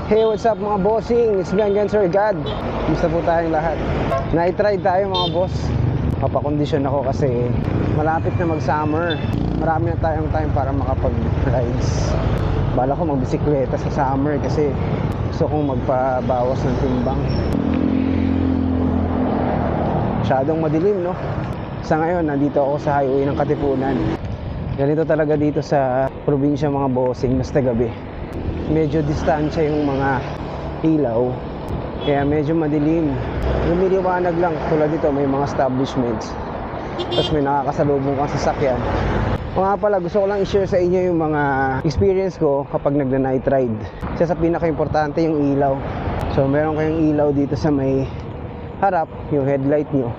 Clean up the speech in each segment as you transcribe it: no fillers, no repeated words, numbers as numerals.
Hey, what's up mga bossing? It's me again, Sir God. Kumusta po tayong lahat? Night ride tayo mga boss. Papakondisyon ako kasi malapit na mag-summer. Marami na tayong time para makapag-rides. Bala ko magbisikleta sa summer kasi gusto kong magpabawas ng timbang. Masyadong madilim, no? Sa ngayon, nandito ako sa highway ng Katipunan. Ganito talaga dito sa probinsya mga bossing, basta gabi. Medyo distansya yung mga ilaw, kaya medyo madilim. Lumiliwanag lang, tulad dito may mga establishments, tapos may nakakasalubong kang sasakyan. O nga pala, gusto ko lang i-share sa inyo yung mga experience ko kapag nagna-night ride. Isa sa pinaka-importante yung ilaw. So meron kayong ilaw dito sa may harap, yung headlight nyo.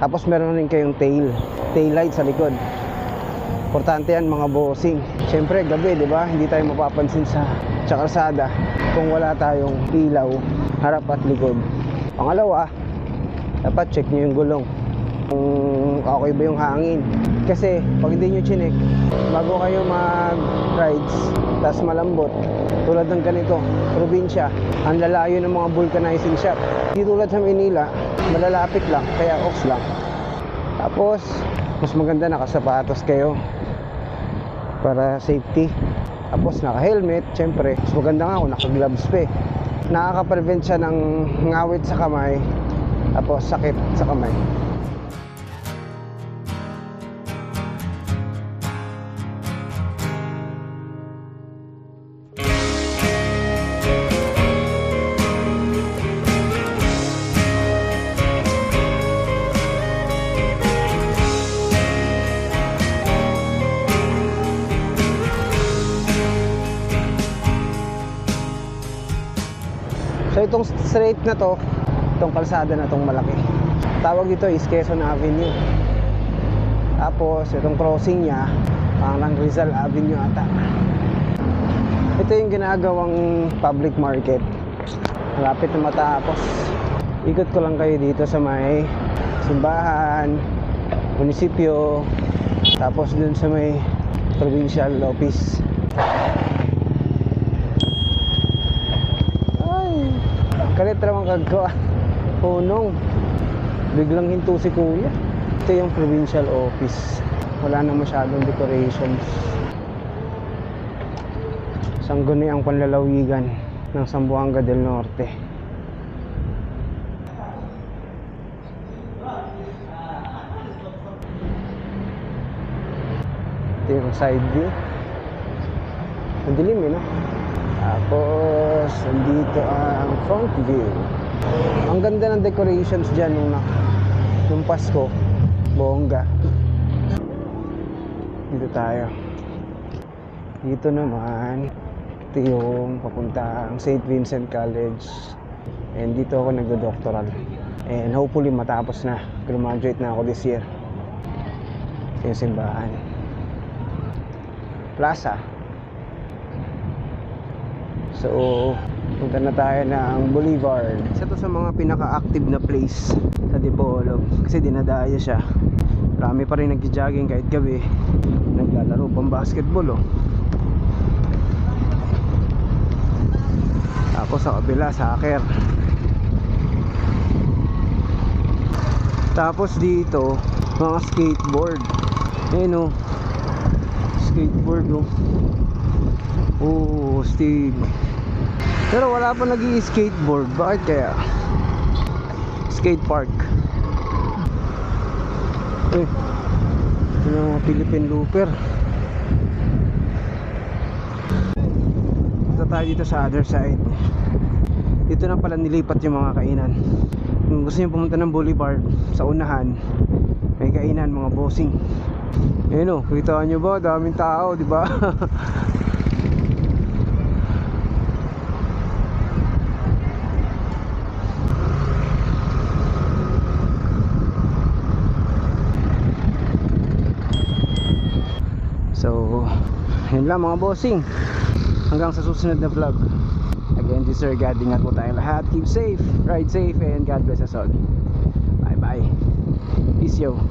Tapos meron rin kayong tail light sa likod. Importante yan mga bossing. Siyempre gabi, di ba? Hindi tayo mapapansin sa kalsada kung wala tayong ilaw harap at likod. Pangalawa, dapat check nyo yung gulong kung okay ba yung hangin. Kasi pag hindi nyo chinek, bago kayo mag-rides tas malambot, tulad ng ganito, probinsya, ang lalayo ng mga vulcanizing shop. Hindi tulad sa Manila, malalapit lang, kaya ox lang. Tapos mas maganda nakasapatos kayo para safety. Tapos naka-helmet, syempre. Mas maganda nga kung naka-gloves pa eh. Nakaka-prevent siya ng ngawit sa kamay, tapos sakit sa kamay. So itong straight na to, itong kalsada na tong malaki, tawag dito is Quezon Avenue. Tapos itong crossing nya, parang Rizal Avenue ata. Ito yung ginagawang public market. Malapit na matapos. Ikot ko lang kayo dito sa may simbahan, munisipyo, tapos dun sa may provincial office. Kalit ramang kagko punong biglang hinto si kuya. Ito yung provincial office, wala na masyadong decorations. Sangguni ang panlalawigan ng Zamboanga del Norte. Ito yung side view. Madilim eh, no? Tapos andito ang front view. Ang ganda ng decorations dyan nung Pasko. Bongga. Dito tayo. Dito naman, ito yung papuntang St. Vincent College. And dito ako nagdo-doctoral. And hopefully matapos na. Graduate na ako this year. Ito yung simbahan. Plaza. So, punta na tayo ng Boulevard. Isa to sa mga pinaka-active na place sa Dipolog kasi dinadaya siya. Marami pa rin nag-jogging kahit gabi. Naglalaro pang basketball, oh. Tapos sa kabila, soccer. Tapos dito, mga skateboard. Ayun, oh. Skateboard, oh. Oh, Steve. Pero wala pa nag-i-skateboard. Bakit kaya? Skate park. Eh, ito na mga Philippine Looper. Ito tayo dito sa other side. Dito na pala nilipat yung mga kainan. Kung gusto nyo pumunta ng Boulevard, sa unahan may kainan mga bossing. Ayun, oh, kita nyo ba? Daming tao, di ba? So, yun lang mga bossing. Hanggang sa susunod na vlog. Again, this is Sir God. Ingat po tayong lahat. Keep safe, ride safe, and God bless us all. Bye bye. Peace yo.